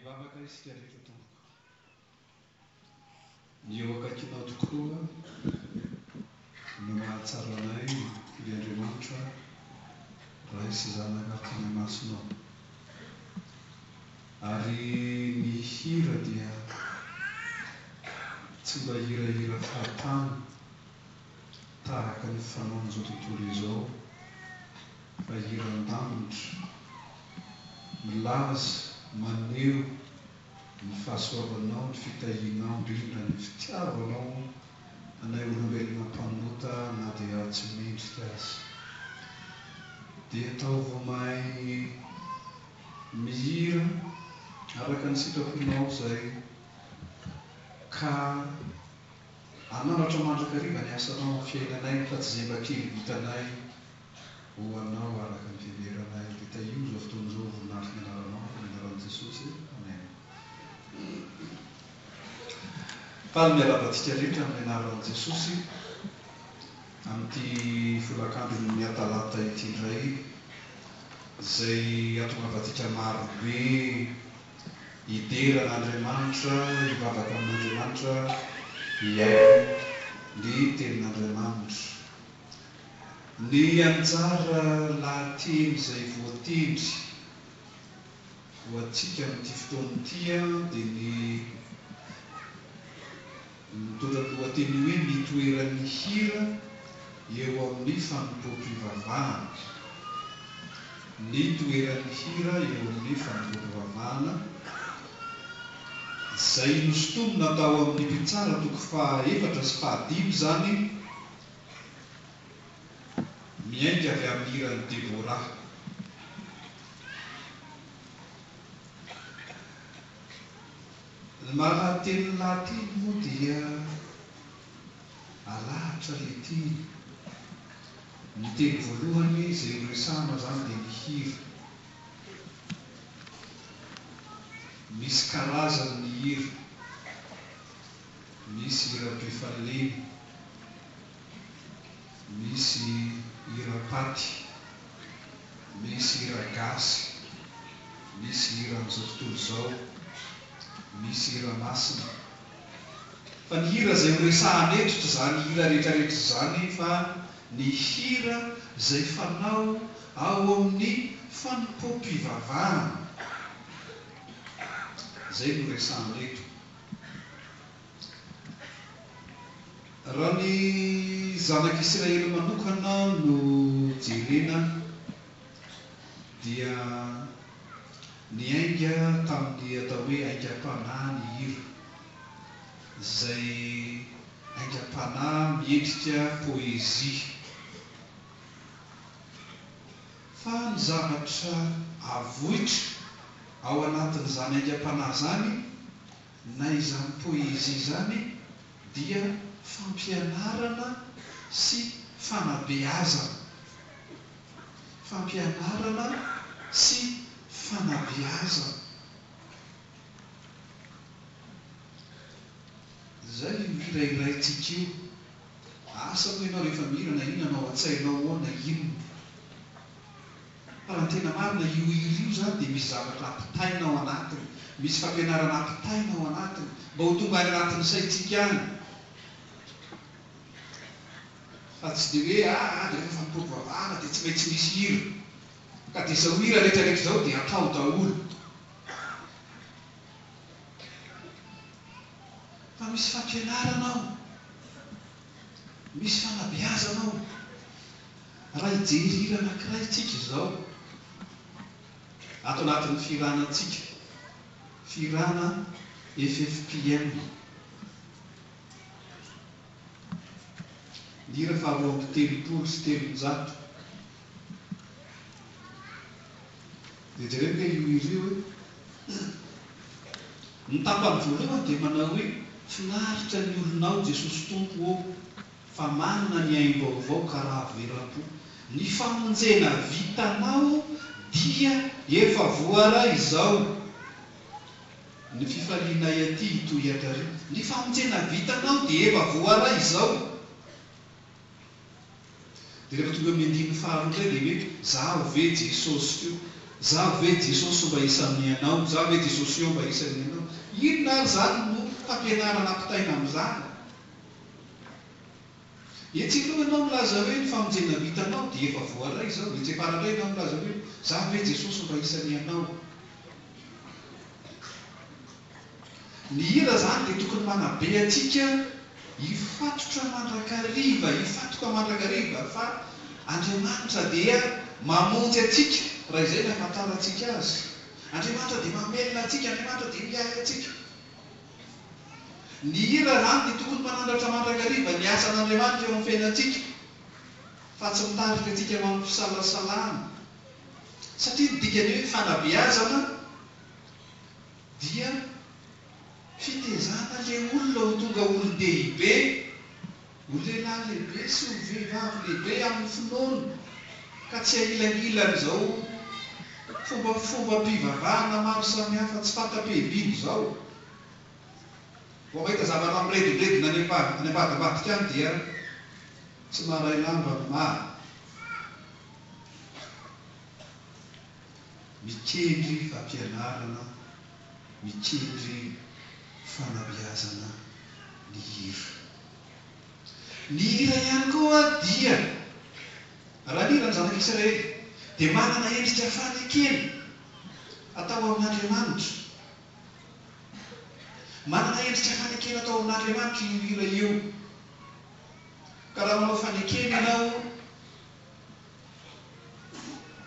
vavaka isika rehetra tompoko. Ny eo akaikinao tokoa no mahatsara anay ny Andriamanitra raha isy zanaka tany masonao. Ary ny hira dia tsy mba hirahira fahatany tahaka ny fanaon'izao tontolo izao, fa hira an-danitra milaza maneho ny fahasoavanao, ny fitahianao, indrindra ny fitiavanao anay olombelona mpanota na dia tsy mendrika azy. Dia atao vao mahay mihira araka ny sitraponao izay ka ananatra mandrakariva ny asanao amin'ny fiainanay, fa tsy izay mba kely vitanay ho anao araka ny fiheveranay. Dia tahio izao fotoana izao voninahitra ny anaranao, ny anaran'i Jesosy. Amen. Faly miarabantsika rehetra amin'ny anaran'i Jesosy amin'ity folakandro ny atalata ity indray, izay atongavantsika marobe hideran'Andriamanitra, hivavaka amin'Andriamanitra, hiaino ny tenin'Andriamanitra. Ny anjara lahateny izay voatendry ho antsika amin'ity fotoana ity dia ny mitondra ny lohateny hoe mitoeran'ny hira eo amin'ny fanompoam-pivavahana. Ny toeran'ny hira eo amin'ny fanompoam-pivavahana, izay nosotomina tao amin'ny mpitsara toko faha-efatra sy faha-dimy izany, miainga avy amin'ny hiran'ny Debora. Ny mahalateny lahateny moa dia alahatra ilay teny. Ny teny voalohany izay resahana izany dia ny hira. Misy karazany ny hira. Misy hiram-pifaleny, misy hira-paty, misy hira-gasy, misy hira amin'izao tontolo izao, misy hira-masina. Fa ny hira izay horesahana eto tsy izany hira rehetrarehetra izany, fa ny hira izay fanao ao amin'ny fanompoam-pivavahana, izay no resahana eto. Raha ny zanak'Israely manokana no jerena dia niainga tamin'ny atao hoe aingam-panahy ny hira, izay aingam-panahy miendrika poezia. Fa ny zavatra avohitra ao anatin'izany aingam-panahy izany na izany poezia izany dia fampianarana sy fanabeazana. Fampianarana sy fanabeazana. Izay hira iraintsika io. Asa moa ianao rehefa mihira na inona anao an-tsainao ao na inona. Fa raha tena marina io hira io izany dia misy zavatra ampitaina ao anatiny, misy fampianarana ampitaina ao anatiny, mba ho tonga any anatin'ny saintsika any. Fa tsy dia hoe dia rehefa fanompoam-pivavahana dia tsy maintsy misy hira, ka dia izao hira rehetrarehetra izao dia atao daholo. Fa misy fampianarana ao, misy fanabeazana ao. Raha hijery hira anankiray tsika izao ato anatin'ny firanantsika, firana FFPM, ny hira faharoa amby telopolo sy telonjato. Dia jerena hoe io hira io hoe ny tapany voalohany dia manao hoe finaritra ny olonao Jesosy Tompo ô, fa manana ny aim-baovao karaha veram-po. Ny famonjena vitanao dia efa voara izao. Ny fifalianay aty hitohatra ary. Ny famonjena vitanao dia efa voara izao. Dia rehefa tonga amin'ny andininy faharoa indray dia hoe zaho ve Jesosy io. za ve Jesosy mba isan'ny anao, za ve Jesosy io mba isan'ny anao. Inona ary zany no fampianarana ampitaina amin'izany. Etsika aloha ianao milaza hoe ny famonjena vitanao dia efa voaray zao, dia tsy faradray ianao milaza hoe za ve Jesosy mba isan'ny anao. Ny hira zany dia tokony manabe atsika hifatotra mandrakariva, hifatoka mandrakariva fa Andriamanitra dia mamonjy atsika raha izay ny ahafantarantsika azy. Andriamanitra dia mamelona atsika, Andriamanitra dia miay atsika. Ny hira zany dia tokony manandratra mandrakariva ny asan'Andriamanitra eo amin'ny fiainantsika fa tsy mitarika atsika eo amin'ny fisalasalana. Satria ny dikany hoe fanabeazana dia fitezana le olona ho tonga olon-dehibe, ho lehilahy lehibe sy ho vehivavy lehibe amin'ny finoana, ka tsy ailan'ilan'izao fomba-pivavahana maro samihafa tsy fanta-pehibiny izao. Vao mahita zavatra miredodredona any ambadibadika any dia tsy maray lamba ny maro. Mikendry fampianarana, mikendry fanabeazana ny hira. Ny hira ihany koa dia raha ny hira ny zanaka Israely dia manana endrika fanekena atao amin'Andriamanitra. Manana endrika fanekena atao amin'Andriamanitra io hira io. Ka raha manao fanekena ianao,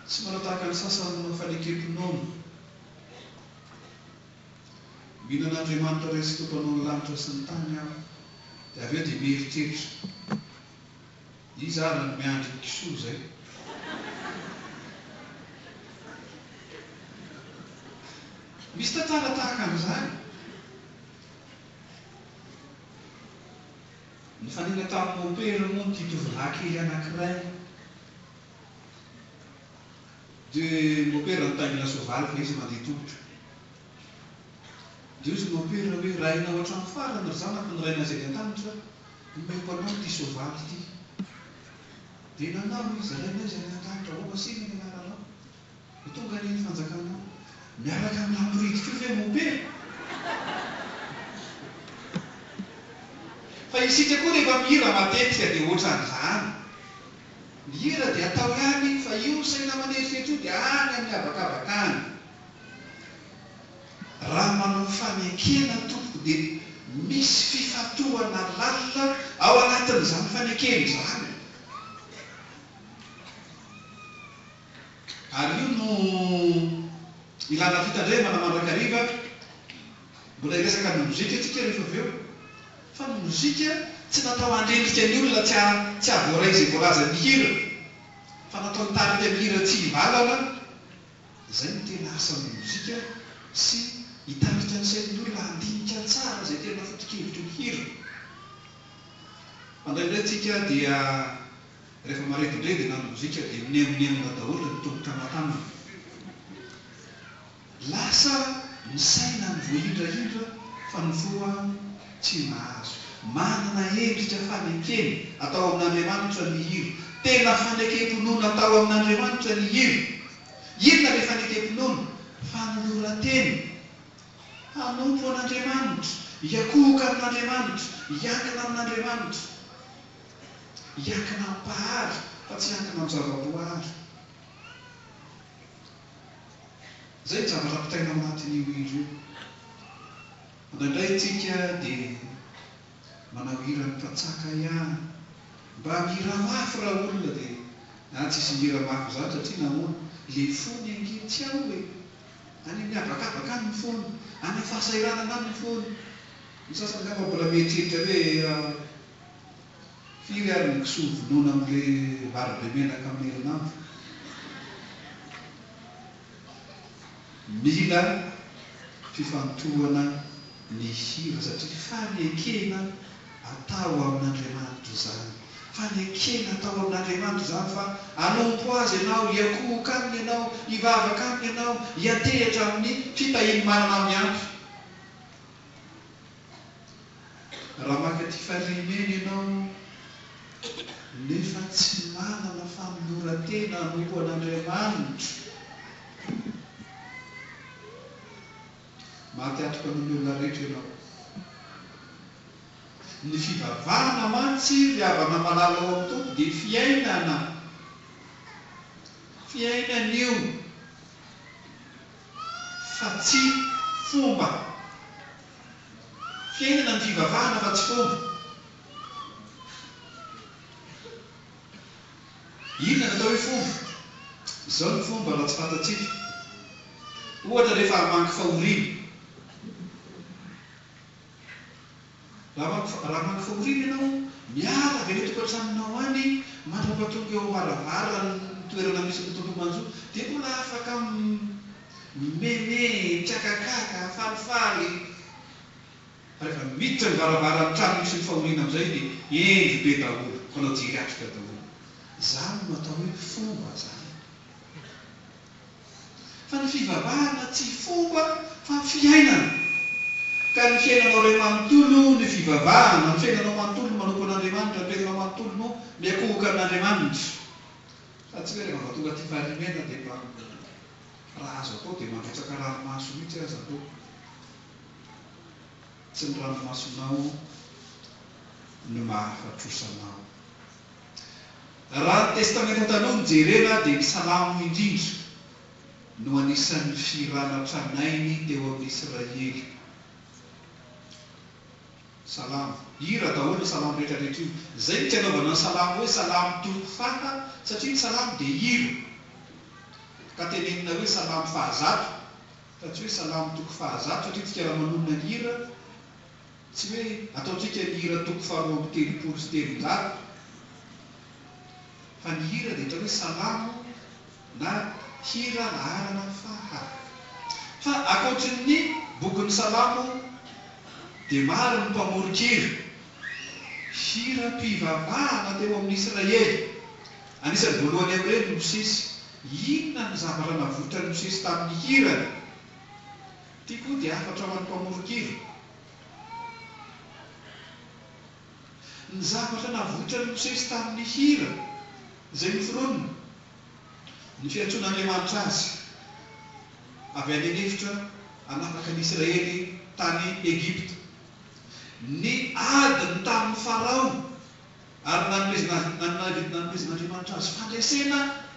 tsy manao tahaka ny sasany manao fanekam-pinoana. Mihinan'Andriamanitra resy tompanao ny lanitra sy ny tany aho, dia avy eo dia mieritreritra. Izy ary ny miandry ny kisoa zay. Misy tantara tahaka an'izany. Ny fanina tamin'ny opera moa ny tovolahy kely anankiray. Dia opera nitaingina soavaly fa izy mandeha tongotra. Dia izy opera hoe raina ohatran'ny farany ry zanako ny raina izay an-danitra, nomeko anao ity soavaly ity. Dia nanao izy raina izay an-danitra, ao masina ny anaranao. Dia tonga ny fanjakanao. Miaraka amin'ny lambority koa ve opera? Fa isika koa rehefa mihira matetika dia ohatran'izany. Ny hira dia atao ihany fa io saina maneritreritro dia any amin'ny habakabaka any. Raha manao fanekena tompoko dia misy fifatohana lalina ao anatin'izany fanekena izany. Ary io no ilana fitandremana mandrakariva. Mbola hiresaka ny mozika atsika rehefa avy eo. Fa ny mozika tsy natao handrendrika ny olona, tsy havoaray izay voalaza ny hira, fa natao nitarika ny hira tsy hivalana. Izay no tena asan'ny mozika, sy hitarika ny sain'ny olona handinika tsara izay tena foto-kevitry ny hira. Mandraindray tsika dia rehefa maredodredina ny mozika dia minemonemona daholo ny tomboka matanana. Lasa ny saina ny voahindrahindra fa ny voa tsy mahazo. Manana endrika fanekena atao amin'Andriamanitra ny hira. Tena fanekam-pinoana atao amin'Andriamanitra ny hira. Inona le fanekam-pinoana? Fanoloran-tena. Hanompo an'Andriamanitra, hiakohoka amin'Andriamanitra, hiankina amin'Andriamanitra, hiankina amin'ny mpahary fa tsy hiankina amin'ny zava-boahary. Izay ny zavatra ampitaina ao anatin'io hira io. Indraindray tsika dia manao hira mipatsaka ihany. Mba mihira mafy raha olona dia tsisy mihira mafy izany satria nahoana? Le fony ange tsy ao hoe any amin'ny habakabaka any ny fony, any amin'ny fahasahiranana any ny fony. Ny sasany angamba mbola mieritreritra hoe firy ary ny kisoa vonoina amin'ilay vary be menaka amin'ny herinandro. Mila fifantohana ny hira satria fanekena atao amin'Andriamanitra izany. Fanekena atao amin'Andriamanitra izany fa hanompo azy ianao, hiakohoka aminy ianao, hivavaka aminy ianao, hiantehitra amin'ny fitahiny manana amin'ny ampy. Raha maka ty farimena ianao nefa tsy manana fanoloran-tena hanompo an'Andriamanitra, maty atroka amin'ny olona rehetra ianao. Ny fivavahana mantsy ry havana malala ao amin'ny tompo dia fiainana io fa tsy fomba. Fiainana ny fivavahana fa tsy fomba. Inona natao hoe fomba? Izao ny fomba raha tsy fantatsika. Ohatra rehefa hamangy fahoriana. Raha hamangy fahoriana ianao, miala avy any tokantranonao any, mandrapatonga eo am-baravarana ny toerana misy ny tontolo manjo, dia mbola afaka mimene, miakakaka, falifaly. Rehefa miditra ny varavaran'ny trano misy ny fahoriana amin'izay dia endry be daholo, manao jiratrika daholo. Izany no atao hoe fomba zany. Fa ny fivavahana tsy fomba fa fiainana. Ka ny fiainanao ray manontolo ny fivavahana, ny fiainanao manontolo manompo an'Andriamanitra, ny fiainanao manontolo no miakohoka amin'Andriamanitra. Fa tsy hoe rehefa tonga ty farimena dia mba raha azo atao dia mandrotsaka ranomaso mihitsy aza atao. Tsy ny ranomasonao no mahafatrosanao. Raha ny testamenta taloha ny jerena dia ny salamo indrindra no anisan'ny firanatra-nainy teo amin'ny Israely. Salamo. Hira daholo ny salamo rehetrarehetra io. Izay ny tianaovana ny salamo hoe salamo toko-fata, satria ny salamo dia hira. Ka tenenina hoe salamo fahazato, fa tsy hoe salamo toko-fahazato, satria tsika raha manonona ny hira, tsy hoe ataontsika ny hira toko faharoa amby telopolo sy telonjato. Fa ny hira dia hoe salamo na hira laharana faha. Fa ankoatrin'ny bokin'ny salamo dia maro ny mpamorokira. Hiram-pivavahana teo amin'ny Israely. Anisan'ny voalohany amin'ireny ny Mosesy. Inona ny zavatra navotra ny Mosesy tamin'ny hirany? Ity koa dia afatra ho an'ny mpamorokira. Ny zavatra navotra ny Mosesy tamin'ny hira izay noforonina, ny fiantsoan'Andriamanitra azy avy any an'efitra hanapaka ny Israely tany Egipta. Ny adiny tamin'ny Farao ary nanomezan'Andriamanitra azy fandresena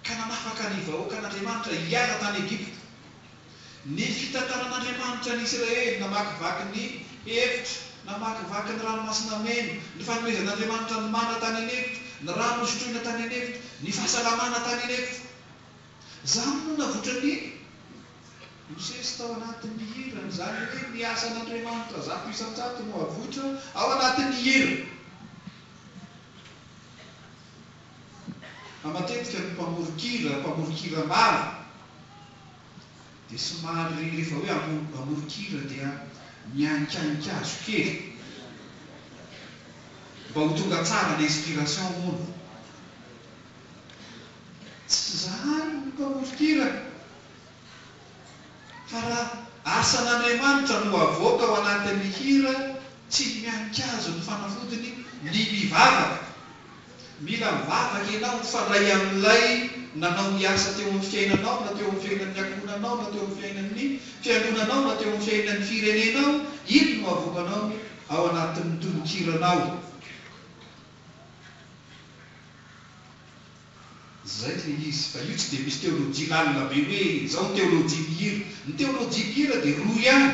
ka nanafaka ny vahoakan'Andriamanitra hiala tany Egipta. Ny fitantaran'Andriamanitra ny Israely namakivaky ny efitra, namakivaky ny ranomasina mena, ny fanomezan'Andriamanitra ny mana tany an'efitra, ny rano sotroina tany an'efitra, ny fahasalamana tany an'efitra. Izany no navotra ny Mosesy tao anatin'ny hirany. Izany hoe ny asan'Andriamanitra zato isan-jato no avotra ao anatin'ny hira. Matetika ny mpamorokira maro dia somary rehefa hoe amorokira dia miankainkazo kely mba ho tonga tsara ny inspiration mono. Tsy zany ny mpamorokira, fa raha asan'Andriamanitra no avoaka ao anatin'ny hira, tsy miankazo ny fanafodiny ny mivavaka. Mila mivavaka ianao mifaray amin'ilay nanao ny asa teo amin'ny fiainanao, na teo amin'ny fiainan'ny ankohonanao, na teo amin'ny fiainan'ny fianonanao, na teo amin'ny fiainan'ny firenenao. Ino no avoakanao ao anatin'ny tonokiranao. Zay ilay izy. Fa io tsy dia misy teolojia lalina be hoe izao ny teolojia ny hira. Ny teolojia ny hira dia roa ihany: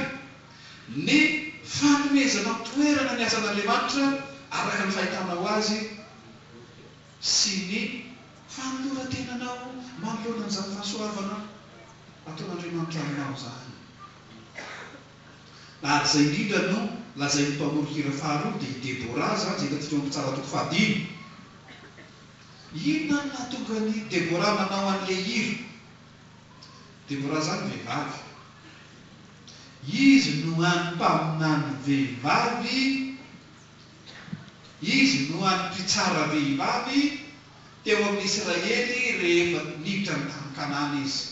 ny fanomezana toerana ny asan'Andriamanitra araka ny fahitanao azy, sy ny fanoloran-tenanao manoloana an'izany fahasoavana ataon'Andriamanitra aminao zany. Ary izay indrindra no lazain'ny mpamorokira faharoa dia Debora zany, izay hitantsika amin'ny tsara toko fahadimy. Inona no nahatonga ny Debora nanao an'ilay hira? Debora zany vehivavy. Izy no any mpaminany vehivavy, izy no any mpitsara vehivavy teo amin'ny Israely rehefa niditra ny tany Kanana izy.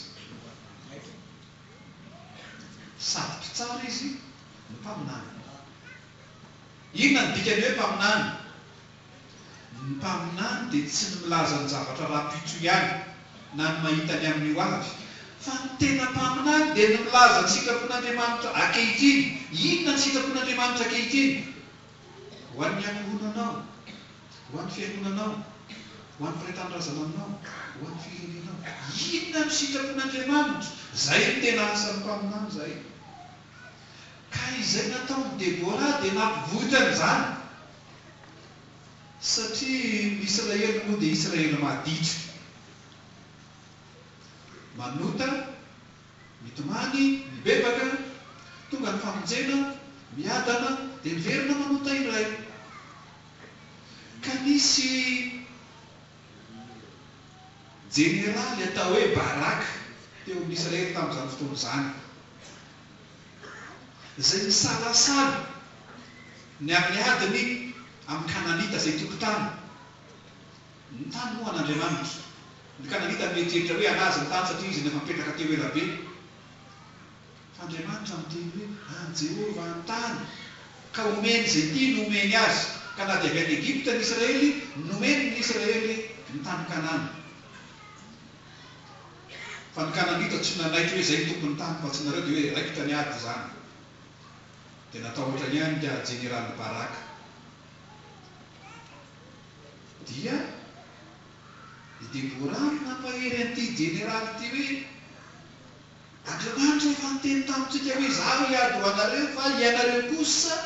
Sady mpitsara izy no mpaminany. Inona ny dikany hoe mpaminany? Ny mpaminany dia tsy ny milaza ny zavatra raha-pitso ihany na ny mahita ny amin'ny ho avy, fa ny tena mpaminany dia ny milaza ny sitrapon'Andriamanitra ankehitriny. Inona ny sitrapon'Andriamanitra ankehitriny? Ho an'ny ankohonanao, ho an'ny fiangonanao, ho an'ny firetan-drazana aminao, ho an'ny firenenao. Inona ny sitrapon'Andriamanitra? Zay ny tena asan'ny mpaminany zay. Ka izay nataony Debora dia nampivoatra an'izany. Satria Israely moa dia Israely maditra. Manota, mitomany, mibebaka, tonga ny famonjena, miadana, dia miverina manota iray. Ka nisy jeneraly atao hoe Baraka teo amin'ny Israely tamin'izany fotoana izany. Izay nisalasala ny amin'ny adiny amin'ny Kananita izay tokotany. Ny tany moa an'Andriamanitra. Ny Kananita mieritreritra hoe anazy ny tany satria izy nefa mipetraka teo elabe. Fa Andriamanitra miteny hoe any Jehova ny tany, ka omeny izay tiany omeny azy. Ka na dia avy any Egypta ny Israely, nomeny ny Israely ny tany Kanana. Fa ny Kananita tsy nanaitra hoe izay tompony tany, fa tsy nareo dia hoe raikitra ny ady izany. Dia natao ohatrany ihany dia jeneraly Baraka. Dia i Debora nampahery an'ity jeneraly ity hoe Andriamanitra efa niteny tamintsika hoe izaho hiady ho anareo fa ianareo kosa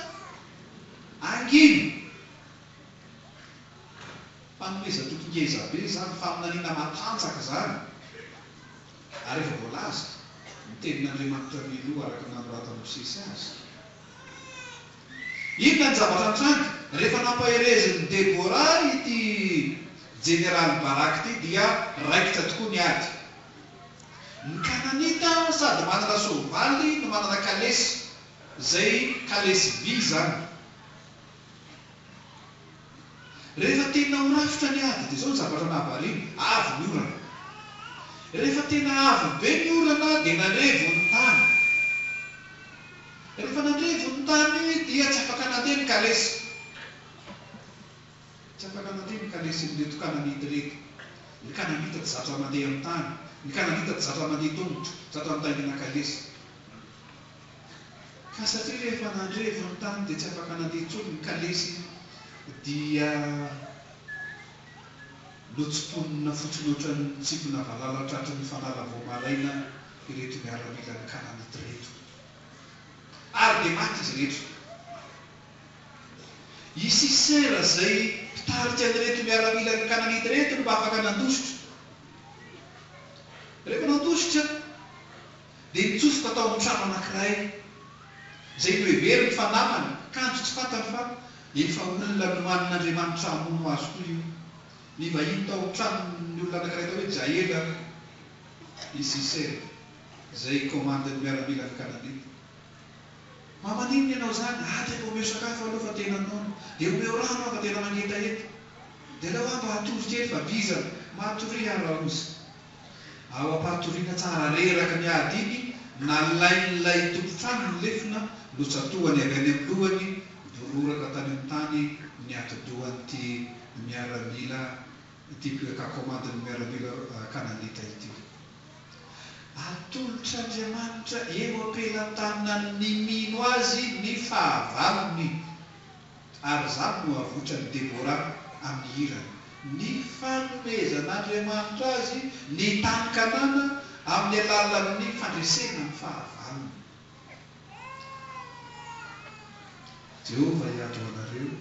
angino. Fanomeza tokongeza be zany, faminaniana matanjaka zany. Ary efa voalaza ny tenin'Andriamanitra miloha araka nanoratany Mosesy azy. Inona ny zavatra nitranga? Rehefa nampahereziny Debora ity jeneraly Baraka ity dia raikitra tokoa ny ady. Ny Kananita sady manana soavaly no manana kalesy, izay kalesy vy zany. Rehefa tena horafitra ny ady dia izao ny zavatra nahavariana, avy ny orana. Rehefa tena avy be ny orana dia nandrevo ny tany. Rehefa nandrevo ny tany dia tsy afaka nandeha ny kalesy. Tsy afaka nandeha ny kalesy n'reto Kananita reto. Ny Kananita tsy zatra mandeha amin'ny tany. Ny Kananita tsy zatra mandeha tongotra, zatra mitaingina kalesy. Ka satria rehefa nandrevo ny tany dia tsy afaka nandeha intsony ny kalesy, dia notsimponina fotsiny ohatran'ny tsipona valala tratran'ny fanala vao maraina ireto miaramila ny Kananita reto. Ary dia maty izy rehetra. I Sisera izay mpitarika an'ireto miaramila ny Kananita reto no mba afaka nandositra. Rehefa nandositra dia nitsofoka tao amin'ny trano anankiray izay no heveriny fa namany, kanto tsy fantany fa efa olona no manin'Andriamanitra hamono azy koa io. Ny vahiny tao amin'ny tranony olona anankiray tao hoe Jaela i Sisera izay komandin'ny miaramila ny Kananita. Mamanino ianao zany? Dia mba omeo sakafo aloha fa tena nono, dia omeo rano fa tena manetaeta. Dia lao mba hatory kely fa bizana, mahatory ary aozy. Ao ampatoriana tsara reraka ny ady iny, nalain'ilay tompotrano ny lefina, notsatohany avy any amin'ny lohany, bororaka tany amin'ny tany ny atidohan'ity miaramila, ity kakomandin'ny miaramila Kananita ity. Atolotr'Andriamanitra eo ampelantanany ny mino azy ny fahavalony. Ary zany no avotrany Debora amin'ny hirany. Ny fanomezan'Andriamanitra azy ny tany Kanana amin'ny alalan'ny fandresena ny fahavalony. Jehova hiady ho anareo,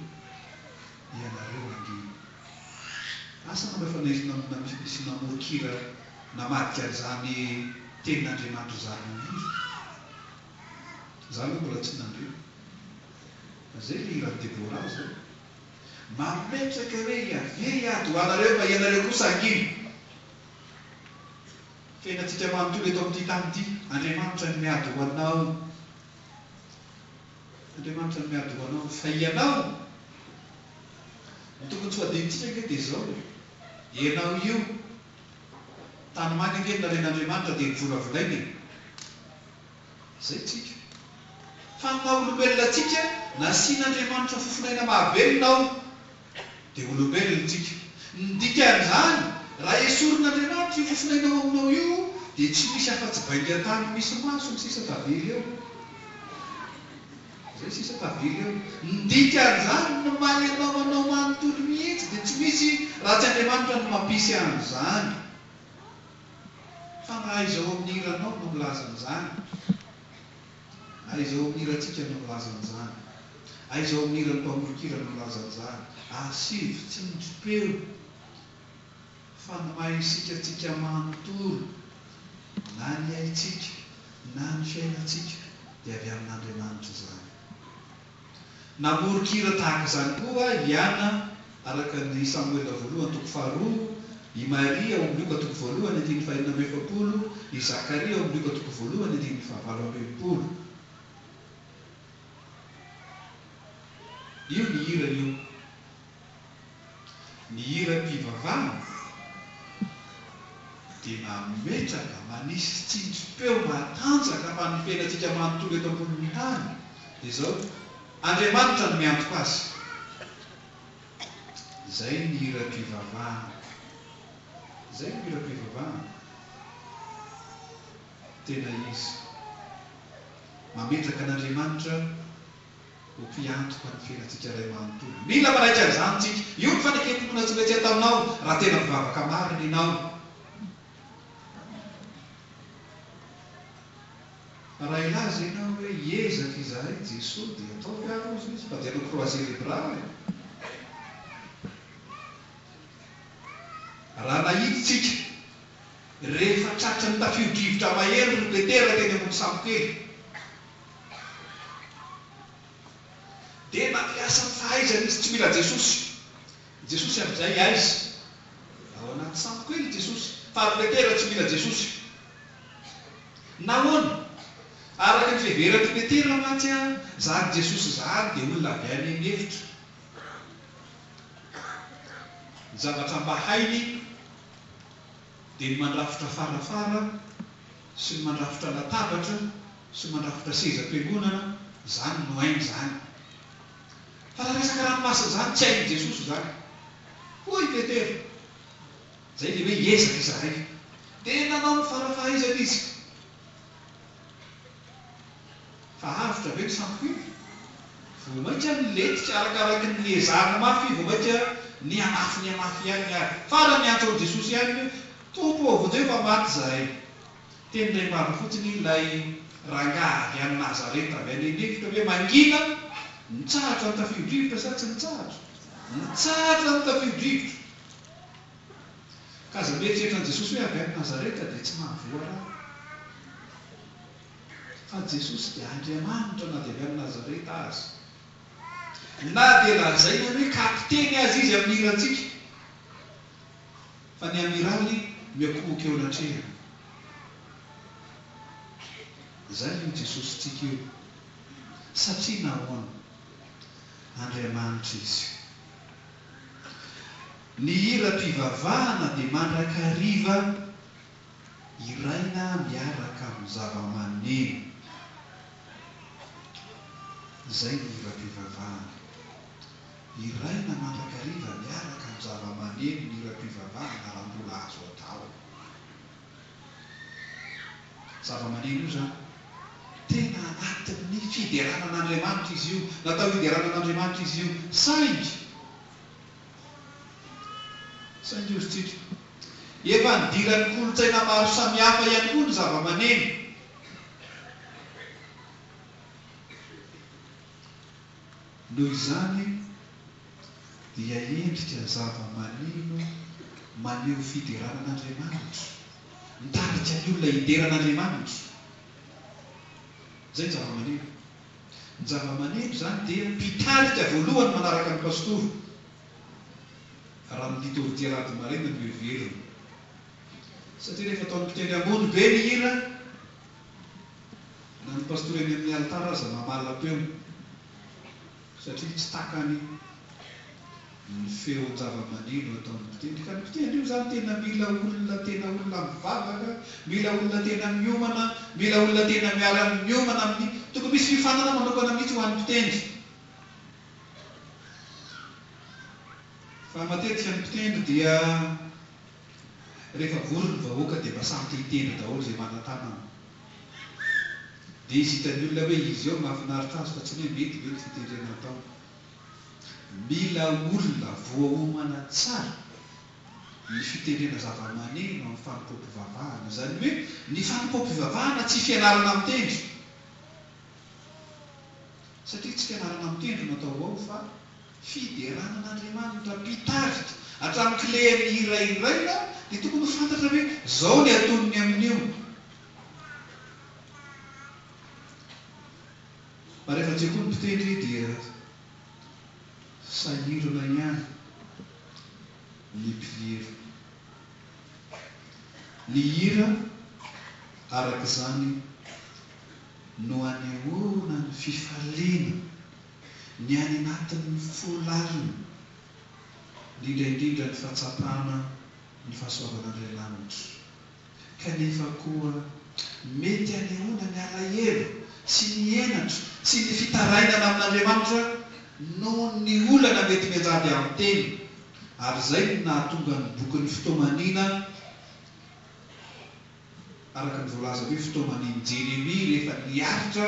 ianareo angino. Asa nambafanezina misy namorokira namadika an'izany tenin'Andriamanitra izany ho hira. Izany mbola tsy nandreo. Izay le hiran'ny Debora zao. Mametraka hoe hiady ho anareo fa ianareo kosa angino. Fiainantsika manontolo eto amin'ity tany ity, Andriamanitra ny miady ho anao. Andriamanitra ny miady ho anao fa ianao. Ny tokony tsy ho adinitsika ange dia izao. Ianao io tany manga ange naren'Andriamanitra dia nivolavolaina. Izay tsika. Fa na olombelona tsika, nasian'Andriamanitra fofinaina mahavelona ao, dia olombelona tsika. Ny dikan'izany, raha esorin'Andriamanitra io fofinaina ao aminao io, dia tsy misy afa-tsy baingatany misy maso ny sisa tavily eo. Zay sisa tavily eo. Ndikan'izany no mahay anao manao manontolo mihitsy dia tsy misy raha tsy Andriamanitra no mampisy an'izany. Fa na izao amin'ny hiranao no milaza an'izany. Aizao amin'ny hirantsika no milaza an'izany. Aizao amin'ny hiran'ny mpamorokira no milaza an'izany. Asivy tsy mitropeo fa ny mahay isika tsika manontolo na ny aitsika na ny fiainantsika dia avy amin'Andriamanitra izany. Namorokira tahaka izany koa Iana araka ny Samuela voalohany toko faharoa, i Maria ao amin'ny 1:2, i Zakaria ao amin'ny 1:7. Io ny hira io. Ny hira-pivavahana dia mametraka manisy tsinjopeo matanjaka manompiana antsika manontolo eto ambonin'ny tany. Dia izao Andriamanitra no miantoko azy. Izay ny hira-pivavahana. Izay ny hira-pivavahana. Tena izy mametraka an'Andriamanitra ho mpiantoko ny fiainantsika iray manontolo. Mila manaika an'izany tsika. Io ny faneketokona tsy ataonao raha tena mivavaka marina ianao. Raha ilaza ianao hoe hiezaka izahay Jesosy dia atao fiarozy izy fa dia anao croisé libral. Raha nahiditsika rehefa tratra ny tafio-drivotra mahery no Petera teny ambony samokely dia nampiasa ny fahaizany izy tsy mila Jesosy. Jesosy amin'izay aiza? Ao anaty samokely Jesosy. Fa Petera tsy mila Jesosy. Nahoana? Araka ny fiheveran'ny Petera matsy zany Jesosy zany dia olona avy any an-hevitra. Ny zavatra mba hainy dia ny mandrafitra farafara sy ny mandrafitra latabatra sy ny mandrafitra sezam-piangonana, zany no hainy zany. Fa raha resaka ranomasina zany tsy hainy Jesosy zany. Hoy Petera, zay dia hoe hiezaka izahay. Dia nanao ny farafahaizana izy. Fa avitra ve ny samokely? Vao mainka niletika arakaraka ny ezahana mafy, vao mainka ny amafy ihany ary. Fara miantso ao Jesosy ihany hoe tompo avy fa maty izahay. Teny iray marina fotsiny ilay rangahy avy any Nazareta avy any an-hevitra hoe mangina nitsahatra ny tafio-drivotra sa tsy nitsahatra? Nitsahatra ny tafio-drivotra. Ka aza mieritreritra Jesosy hoe avy any Nazareta dia tsy mahavoara. Fa Jesosy dia Andriamanitra na dia avy any Nazareta azy. Na dia lazaina hoe kapiteny azy izy amin'ny hirantsika. Fa ny amiraly miakohoka eo anatrehana. Izay io Jesosy tsika io. Satria nahoana? Andriamanitra izy. Ny hira-pivavahana dia mandrakariva iraina miaraka amin'ny zava-maneno. Izay ny hira-pivavahana. Iraina mandrakariva miaraka amin'ny zava-maneno, ny hira-pivavahana raha mbola azo atao. Zava-maneno io zany tena anatin'ny fideranan'Andriamanitra izy io. Natao hideranan'Andriamanitra izy io. Saingy ozy efa nidiran'ny kolotsaina maro samihafa ihany koa ny zava-maneno. Noho izany dia endrika zava-maneno maneho fideranan'Andriamanitra, mitarika ny olona hideran'Andriamanitra. Zay ny zava-maneno. Ny zava-maneno zany dia mpitarika voalohany manaraka ny pastora. Raha ny liturgia rady marina no heverina. Satria rehefa ataon'ny mpitendry ambony be ny hira, na ny pastora eny amin'ny altara aza mamala-peo. Satria tsy takany ny feon'ny zava-maneno ataon'ny mpitendry. Ka ny mpitendry io zany tena mila olona mivavaka, mila olona tena miomana, mila olona tena miara-miomana amin'ny tokony misy fifanana manokana mihitsy ho an'ny mpitendry. Fa matetika ny mpitendry dia rehefa vory ny vahoaka dia mba samy hitendry daholo izay manan-tanana. Dia izy hitan'ny olona hoe izy eo mahafinaritra azy fa tsy hoe mety fitendrena atao. Mila olona voahomana tsara ny fitendrena zava-maneno amin'ny fanimpom-pivavahana. Izany hoe ny fanimpom-pivavahana tsy fianarana mitendry, satria tsy fianarana mitendry natao ao fa fideranan'Andriamanitra mpitarika hatramin'ny kileny irairaina dia tokony ho fantatra hoe zao ny ataony amin'io. Fa rehefa tsy koa ny mpitendry dia sahirana ihany ny mpihira. Ny hira araka izany no anehoana ny fifaliana ny any anatin'ny folalina, indrindra ny fahatsapana ny fahasoavan'Andriamanitra. Kanefa koa mety anehoana ny alahelo sy ny henatra sy ny fitarainana amin'Andriamanitra no ny olana mety miajady amin'ny teny. Ary izay no nahatonga ny bokin'ny fitoamanina, araka ny voalaza hoe fitoamaniny Jeremia, rehefa niaritra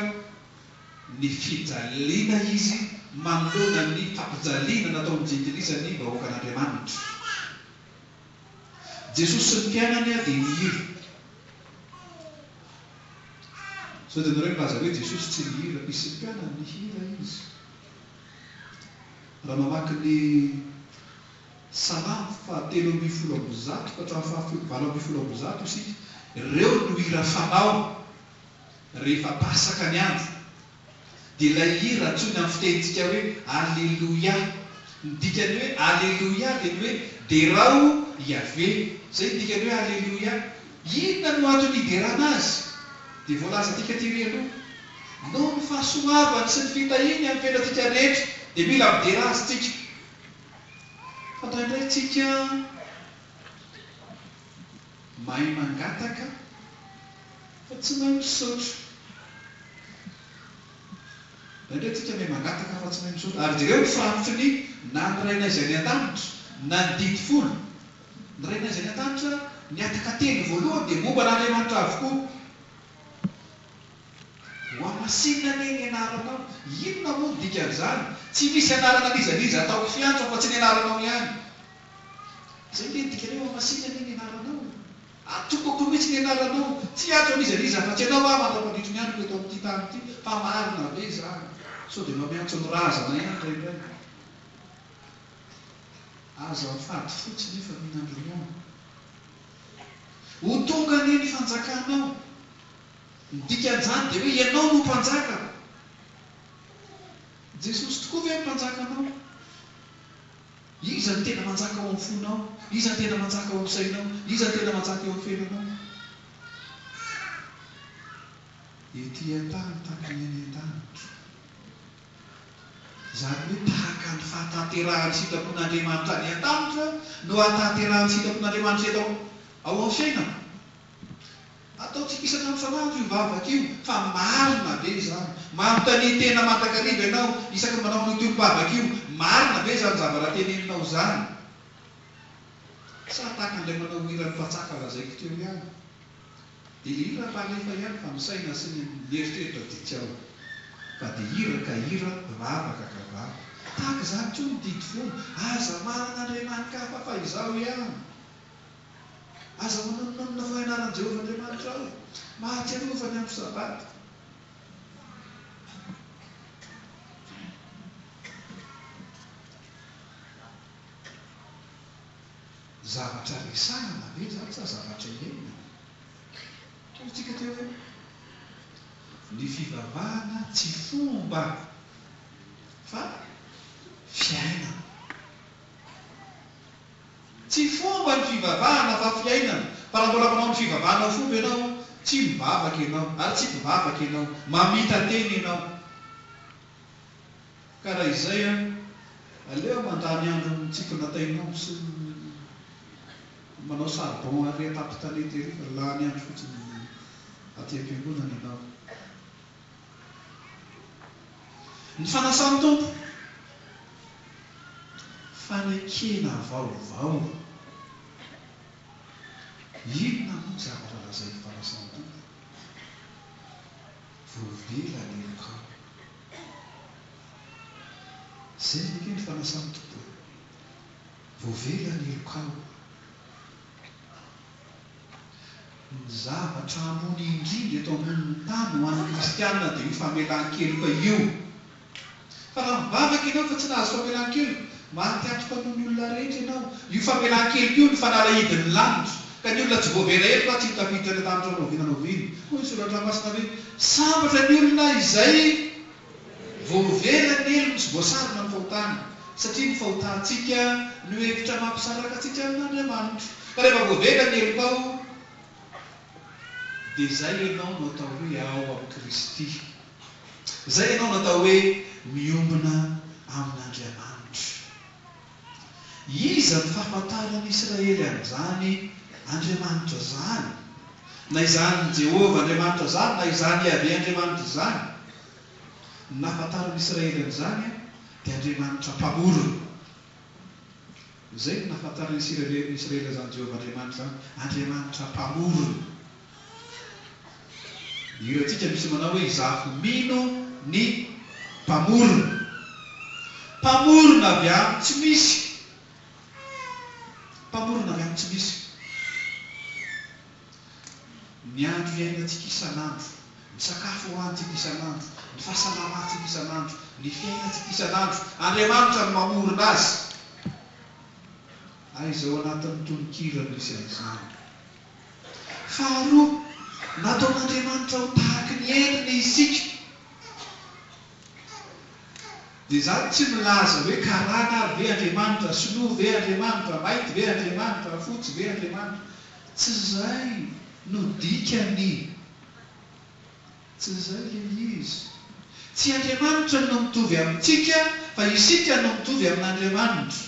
ny fijaliana izy manoloana ny fampijaliana nataony jentilizany vahoaka an'Andriamanitra. Jesosy sy ny mpianany dia mihira. So dia nareo milaza hoe Jesosy tsy mihira, izy sy ny mpianany mihira izy. Raha mamaky ny Salamo 3:7 ka 8:20 isika, ireo no hira fanao rehefa pasaka ny andro. Dia ilay hira antsoina amin'ny fitentsika hoe Alleluia. Ny dikany hoe Alleluia dia ny hoe derao Yahvé. Zay ny dikany hoe Alleluia. Inona no antony hiderana azy? Dia voalaza tika ty aloha, noho ny fahasoavany sy ny fitahiny amin'ny fiainantsika rehetra dia mila midera azy tsika. Fandraindray tsika mahay mangataka fa tsy mahay misaotra. Indray tsika mahay mangataka fa tsy mahay misaotra. Ary dia ireo mifantony na ny raina izay ny an-danitra na ny didy folo. Ny raina izay ny an-danitra ny ataka teny voalohany dia momba n'Andriamanitra avokoa. Ho amasinina ny anaranao. Inona moa ny dikan'izany? Tsy misy anarana nizaniza ataoko fiantra fa tsy ny anaranao ihany. Zay le dikany hoe ho amasinina ny anaranao. Atokoko mihitsy ny anaranao. Tsy atro nizaniza fa tsy ianao mandra-pandritro ny andro eto amin'ity tany ity fa marina be izany. So dia mamiantso ny razana ihany indraindray. Aza mifady fotsiny nefa mihinandronoana. Ho tonga ny fanjakanao. Ny dikan'izany dia hoe ianao no mpanjaka. Jesosy tokoa ve mpanjakanao? Iza ny tena manjaka ao amin'ny fonao? Iza ny tena manjaka ao amin'ny sainao? Iza ny tena manjaka eo amin'ny fiainanao? Ety an-tany tahaka ny any an-danitra. Izany hoe tahaka ny fahatanterahany sitrapon'Andriamanitra any an-danitra no hatanterahany sitrapon'Andriamanitra eto ao amin'ny fiainana. Ataontsika isan'andro isan'andro io vavaka io, fa marina be izany. Manontany tena mantakariva ianao isaka manao an'ity mivavaka io, marina be izany zavarateneninao izany. Sa tahaka an'ilay manao hira ny mpatsaka lazaiko teo ihany. Dia hira mpalefa ihany fa misaina sy ny mieritreritra ditsiao. Fa dia hira ka hira, vavaka ka vavaka. Tahaka izany koa ny didy folo. Aza manan'Andriamanitra hafa fa izao ihany. Aza manonona fa ianaran'i Jehovah Andriamanitra ao. Mahatsiarovany amin'ny sabata. Zavatra resahana ve zany sa zavatra iaina? Toetsika teo hoe ny fivavahana tsy fomba fa fiainana. Tsy fomba ny fivavahana fa fiainana. Fa raha mbola manao ny fivavahana fomba ianao, tsy mivavaka ianao ary tsy mpivavaka ianao, mamita teny ianao. Ka raha izay aleo mandany andro tsika natainao sy manao sarbon ary atapy-tanety ery fa lany andro fotsiny aty am-piangonana ianao. Ny fanasan'ny tompo, fanekena vaovao. voavela ny elokao. Zay ny fanasany tokoa. Voavela ny elokao. Ny zavatra amony indrindra eto ambony tany ho an'ny kristianina dia io famelan-keloka io. Fa raha mivavaka ianao fa tsy nahazo famelan-keloka, maty antom-panoa ny olona rehetra ianao. Io famelan-keloka io ny fanalahidin'ny lanitra. Ka ny olona tsy voavela eloka tsy hitafiditra ny lanitra naovinanao vino. Hoy ny soratra masina hoe sambatra ny olona izay voavela ny elo tsy voasarona ny fahotany. Satria ny fahotantsika no hevitra mampisaraka antsika amin'Andriamanitra. Ka rehefa voavela ny elokao, dia izay ianao no atao hoe ao amin'ny Kristy. Izay ianao no atao hoe miombona amin'Andriamanitra. Iza ny fahafantarany Israely amin'izany Andriamanitra zany? Na izany Jehova Andriamanitra zany, na izany Yahvé Andriamanitra zany. Ny nahafantarany Israely amin'izany dia Andriamanitra mpamorona. Izay ny nahafantarany Israely zany Jehova Andriamanitra zany, Andriamanitra mpamorona. Irantsika misy manao hoe izafy mino ny mpamorona. Mpamorona avy amin'ny tsy misy. Mpamorona avy amin'ny tsy misy. Ny andro iainantsika isan'andro, ny sakafo hohanintsika isan'andro, ny fahasalamantsika isan'andro, ny fiainantsika isan'andro, Andriamanitra no mamorona azy. Izao anatin'ny tononkirana misy an'izany. Faharoa, nataon'Andriamanitra ho tahaka ny endriny isika. Dia izany tsy milaza hoe karana ve Andriamanitra, sinoa ve Andriamanitra, mainty ve Andriamanitra, fotsy ve Andriamanitra. Tsy izay no dikany. Tsy izay ilay izy. Tsy Andriamanitra no mitovy amintsika, fa isika no mitovy amin'Andriamanitra.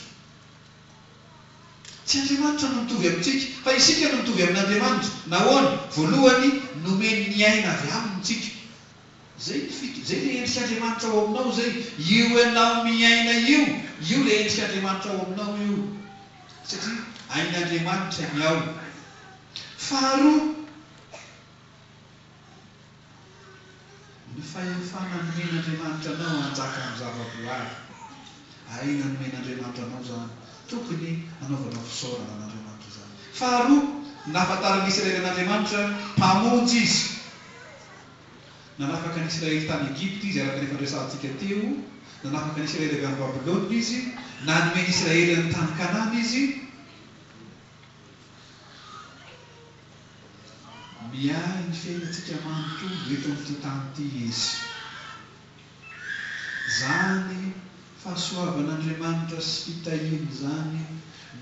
Tsy Andriamanitra no mitovy amintsika, fa isika no mitovy amin'Andriamanitra. Nahoana? Voalohany, nomeny ny aina avy amintsika. Zay ny fito. Zay ilay endrika Andriamanitra ao aminao zay. Io ianao miaina io ilay endrika Andriamanitra ao aminao io. Satria ain'Andriamanitra ny ao. Faharoa, ny fahefana nomen'Andriamanitra anao hanjaka amin'ny zava-boary. Aina nomen'Andriamanitra anao zany. Tokony anaovanao fisaorana an'Andriamanitra zany. Faharoa, nahafantarany Israely an'Andriamanitra mpamonjy izy. Nanafaka ny Israely tany Egypte izy araka ny fandraisantsika teo. Nanafaka ny Israely avy amin'ny Babilôna izy. Nanome ny Israely ny tany Kanana izy. Miahy ny fiainantsika manontolo eto amin'ity tany ity izy. Zany fahasoavan'Andriamanitra sy fitahiany zany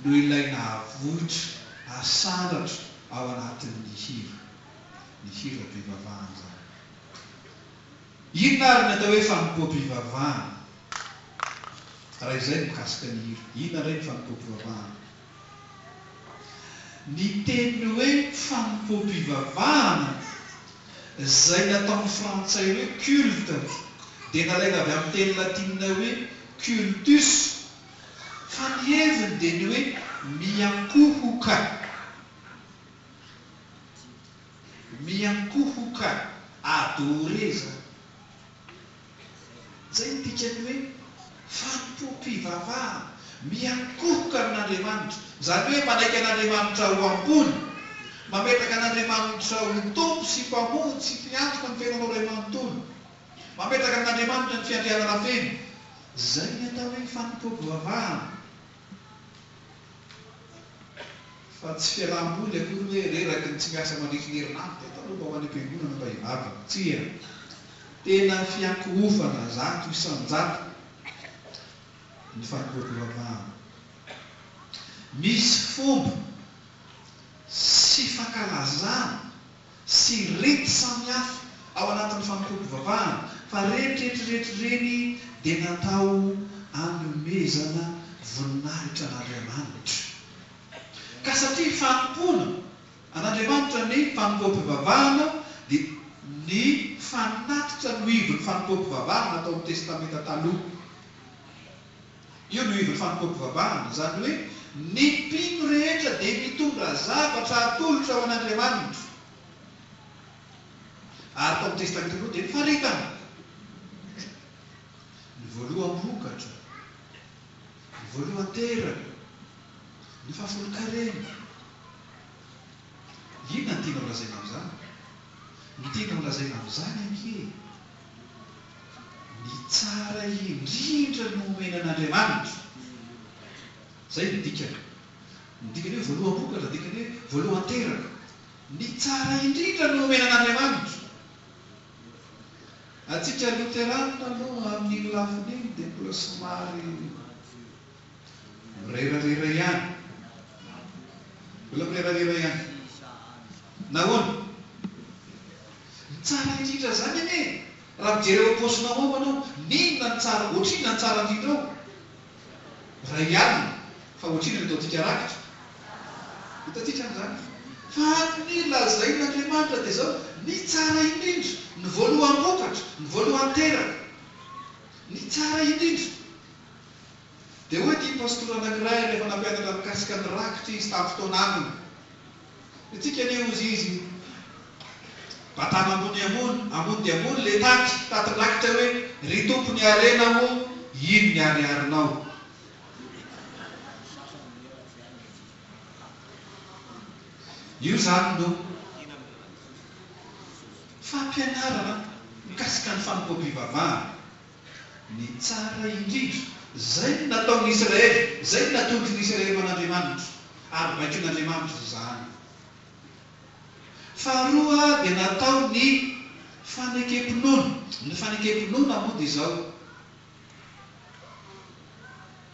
no ilaina avotra, asandratra ao anatin'ny hira. Ny hira-pivavahana zany. Inona ary ny atao hoe fanompoam-pivavahana? Raha izay mikasika ny hira. Inona ray ny fanompoam-pivavahana? Ny teny hoe fanompoam-pivavahana izay nataon'ny frantsay hoe culte, dia nalaina avy amin'ny teny latinina hoe cultus, fa ny heviny dia ny hoe miankohoka. Miankohoka, adoreza. Zay ny dikany hoe fanompoam-pivavahana, miankohoka amin'Andriamanitra. Zany hoe manaiky an'Andriamanitra ho ambony, mametraka an'Andriamanitra ho tompo sy mpamonjy sy mpiantoka ny fiainanao iray manontolo, mametraka an'Andriamanitra ny fiandrianana feno. Zay ny atao hoe fanompoam-pivavahana. Fa tsy fialam-boly akory hoe reraky ny tsy miasa mandriky-herinandro dia atao mba ho any am-piangonana mba hivavaka. Tsia. Tena fiankohofana zato isan-jato ny fanompoam-pivavahana. Misy fomba sy fankalazana sy rety samihafa ao anatin'ny fanompoam-pivavahana, fa rehetrrehetrreny dia natao hanomezana voninahitra an'Andriamanitra. Ka satria fanompona an'Andriamanitra ny fanompoam-pivavahana, dia ny fanatitra no ivon'ny fanompoam-pivavahana natao amin'ny testamenta taloha. Io no ivon'ny fanompoam-pivavahana, zany hoe ny mpino rehetra dia mitondra zavatra atolotra ao an'Andriamanitra. ary tao testament aloha dia nifaritana ny voaloham-bokatra, ny voalohan-teraka, ny fahafolo-karena. Inona ny tiana holazaina amin'izany? Ny tiana holazaina amin'izany anke ny tsara indrindra no omena an'Andriamanitra. Zay ny dikany. Ny dikany hoe voaloham-bokatra, dikany hoe voalohan-teraka. Ny tsara indrindra no omena an'Andriamanitra. Atsika Luterana aloha amin'ny lafiny iny dia mbola somary mirerarera ihany. Mbola mirerarera ihany. Nahoana? Ny tsara indrindra zany ane. Raha mijery eo am-paosinao ao anao, n'inona ny tsara, ohatrina ny tsara indrindra ao? Ray alina, fa ohatrina ny ataontsika rakitra. Hitatsika amin'izany. Fa ny lazain'Andriamanitra dia zao, ny tsara indrindra, ny voalohan-bokatra, ny voalohan-teraka, ny tsara indrindra. Dia hoe tia pastora anankiray rehefa nampianatra mikasika ny rakitra izy tamin'ny fotoana aminy. Itsika ane ozy izy batana ambony dia ambony le taty rakitra hoe ry tompony arena moa ino ny ariarinao. Io zany no fampianarana mikasika ny fanompoam-pivavahana. Ny tsara indrindra, zay ny nataon'ny Israely, zay ny natolotry ny Israely man'Andriamanitra, ary bainkon'Andriamanitra izany. Faharoa dia natao ny fanekempinoana. Ny fanekempinoana moa dia izao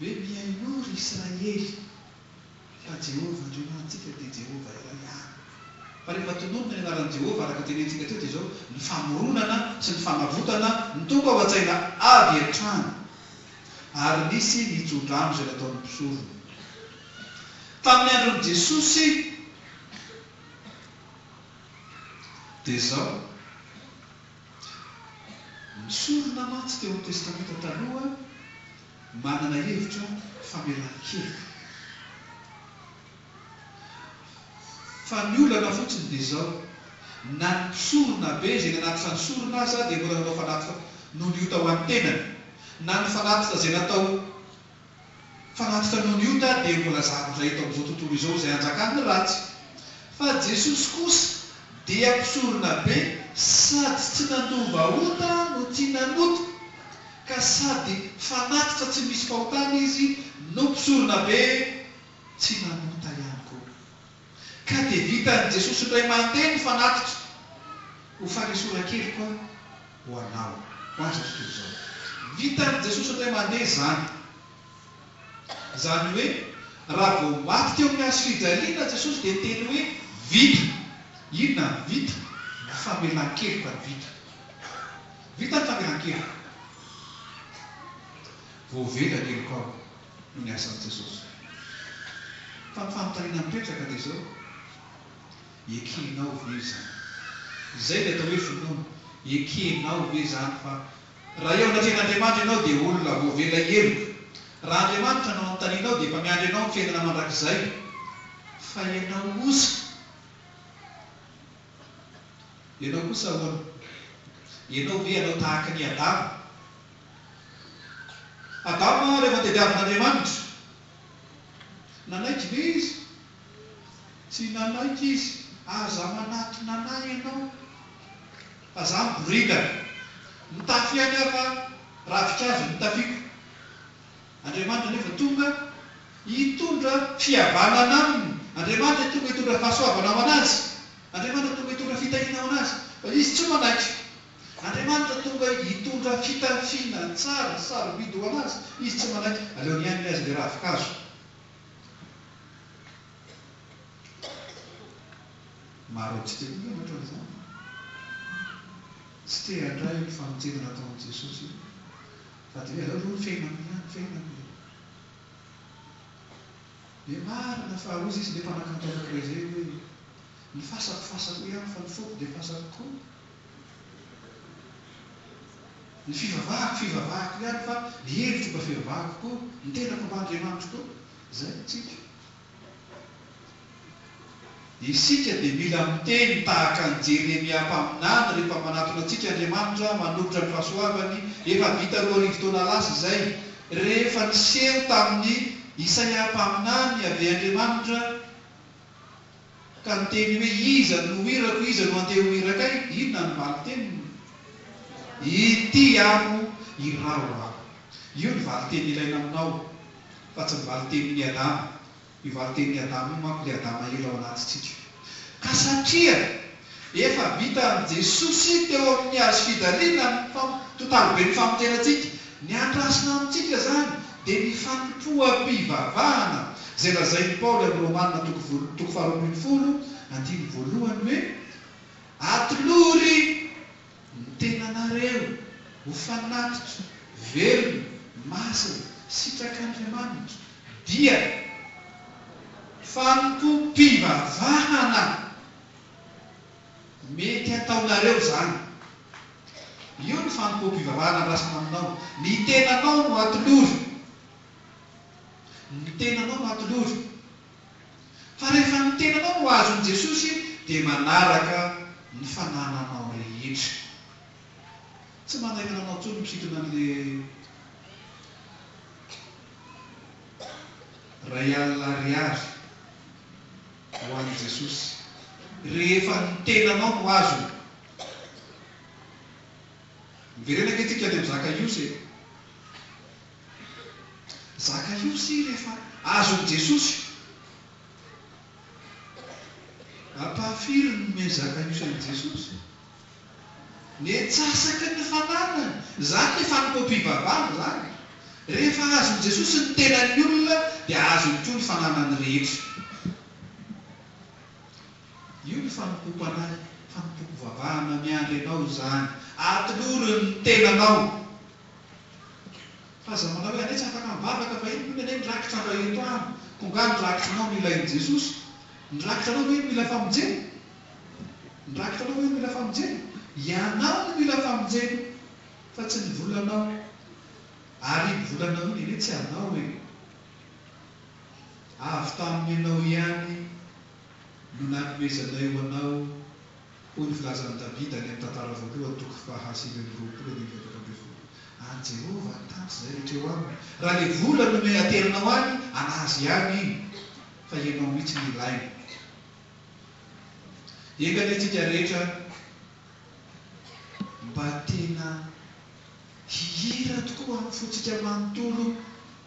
hoe miainory Israely fa Jehovah Andriamantsika dia Jehovah iray ihany. Fa rehefa tonoana ny anaran'i Jehovah araka tenentsika teo dia izao ny famoronana sy ny fanavotana ny tonga ao an-tsaina avy hatrany. Ary nisy nitson-drano izay nataon'ny mpisorona. Tamin'ny andron'i Jesosy dia izao ny sorona mantsy teo amin'ny testamenta taloha manana hevitra famelan-kelika. Fa ny olana fotsiny dia izao, na ny mpisorona be izay nanaty fanosorona aza dia mbola nanao fanatitra noho ny ota ho an'ny tenany. Na ny fanatitra izay natao fanatitra noho ny ota dia mbola zavatra hita amin'izao tontolo izao izay anjakany ratsy. Fa Jesosy kosa dia mpisorona be sady tsy nandova ota no tsy nanota, ka sady fanatitra tsy misy fahotana izy no mpisorona be tsy nanota ihany koa. Ka dia vitan'i Jesosy indray mandeha ny fanatitra ho fanesoran-kely koa ho anao. Ho azo tontolo izao. Vitan'i Jesosy indray mandeha zany. Zany hoe raha vao maty teo amin'ny hazo fijaliana Jesosy dia teny hoe vita. Inona ny vita? Ny famelan-keloka ny vita. Vita ny famelan-keloka. Voavela keloka ao no ny asan'i Jesosy. Fa ny fanontaniana mipetraka dia izao, ekenao ve zany? Izay dia atao hoe finoana. Ekenao ve zany fa raha eo anatrehan'Andriamanitra ianao dia olona voavela heloka. Raha Andriamanitra no anontanianao dia efa miandry ianao ny fiainana mandrakizay. Fa ianao kosa, ianao kosa ahoana? Ianao ve ianao tahaka ny Adamo? Adamo rehefa tadiavin'Andriamanitra, nanaiky ve izy? Tsy nanaiky izy. Aza manaty nanay ianao. Fa za miboridana. Mitafy ihany aho fa ravikazo mitafiko. Andriamanitra nefa tonga hitondra fihavanana aminy. Andriamanitra tonga hitondra fahasoavana ho anazy. Andriamanitra tonga hitondra fitahiana ho anazy. Fa izy tsy manaiky. Andriamanitra tonga hitondra fitafiana tsara, sarobidy ho anazy. Izy tsy manaiky. Aleony ihany azy ilay ravikazo. Maro tsy te mianatra izany. Tsy te handray ny famonjena nataon'i Jesosy. Fa dia hoe aloha ny fiainana ihany, fiainana ihany. Dia marina fa ozy izy ilay mpanakanto anankiray izay hoe ny fasako ihany fa ny foko dia fasako koa. Ny fivavahako ihany fa ny hevitro mba fivavahako koa, ny tenako mba Andriamanitra koa. Zay tsika. isika dia mila miteny tahaka ny Jeremia mpaminana rehefa manatona antsika Andriamanitra manolotra ny fahasoavany efa vita 2000 taona lasa izay rehefa niseho tamin'ny Isaia mpaminany avy Andriamanitra ka niteny hoe iza no hirako iza no andeha ho hirakay inona ny valiteny ity aho irao aho io ny valiteny ilaina aminao fa tsy ny valiten'ny Adama io valiten'ny Adama io manko le Adama ilo ao anatintsika ka satria efa vita amin'ny Jesosy teo amin'ny hazo fidaliana totalybe ny famonjenantsika ny andrasina amintsika zany dia ny fampitroam-pivavahana zay lazain'ny Paoly amin'ny Romanina 12:1 hoe atolory ny tenanareo ho fanatitra velona masina sitrak'Andriamanitra dia fampim-pivavahana mety ataonareo zany io ny fampim-pivavahana andrasina aminao ny tenanao no atolory ny tenanao no atolory fa rehefa ny tenanao no azon'i Jesosy dia manaraka ny fanananao rehetra tsy manaikana anao tsony misitona an'le ray alina ariary ho an'i Jesosy rehefa ny tenanao no azony miverenaka itsika dia Zakaiosy Zakaiosy rehefa azon'i Jesosy ampahafiry ny me Zakaiosy an'i Jesosy netsasaka ny fananany zany ny fampim-pivavahana zany rehefa azon'i Jesosy ny tenan'ny olona dia azony koa ny fananany rehetra io ny fampim-pivavahana miandry anao zany atolory ny tenanao fa za manao hoe anetsy afaka mivavaka fa iny ane nirakitra mba eto any konga nirakitra anao milain'i Jesosy nirakitra anao hoe mila famonjena nirakitra anao hoe mila famonjena ianao no mila famonjena fa tsy ny volanao ary ny volanao iny ane tsy anao hoe avy tamin'ny anao ihany no nanomezana eo anao hoy ny filazan'i Davida any amin'ny tantara voalohany 2:20 any Jehova ny tanjy zay rehetra eo aminy raha le vola no me aterinao any anazy ihany iny fa ianao mihitsy ny ilaina engany antsika rehetra mba tena hihira tokoa amin'ny fotsika manontolo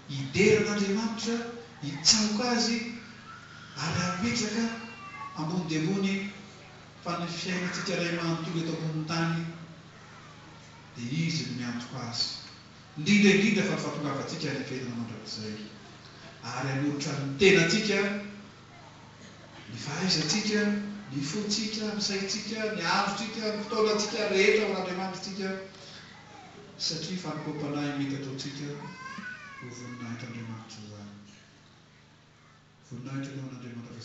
hideran'Andriamanitra hitsaoka azy ary apetraka ambony dia ambony fa ny fiainantsika ray manontolo eto ambony tany dia izy no miantoko azy indrindra fa fahatongavantsika ny fenina mandrakizay ary hanolotra ny tenantsika ny fahaizantsika ny fontsika ny saintsika ny androtsika ny fotoanantsika rehetra ao an'Andriamanitsika satria fanompoam-panahy mety ataontsika ho voninahitra Andriamanitra zany voninahitra eo an'Andriamanitra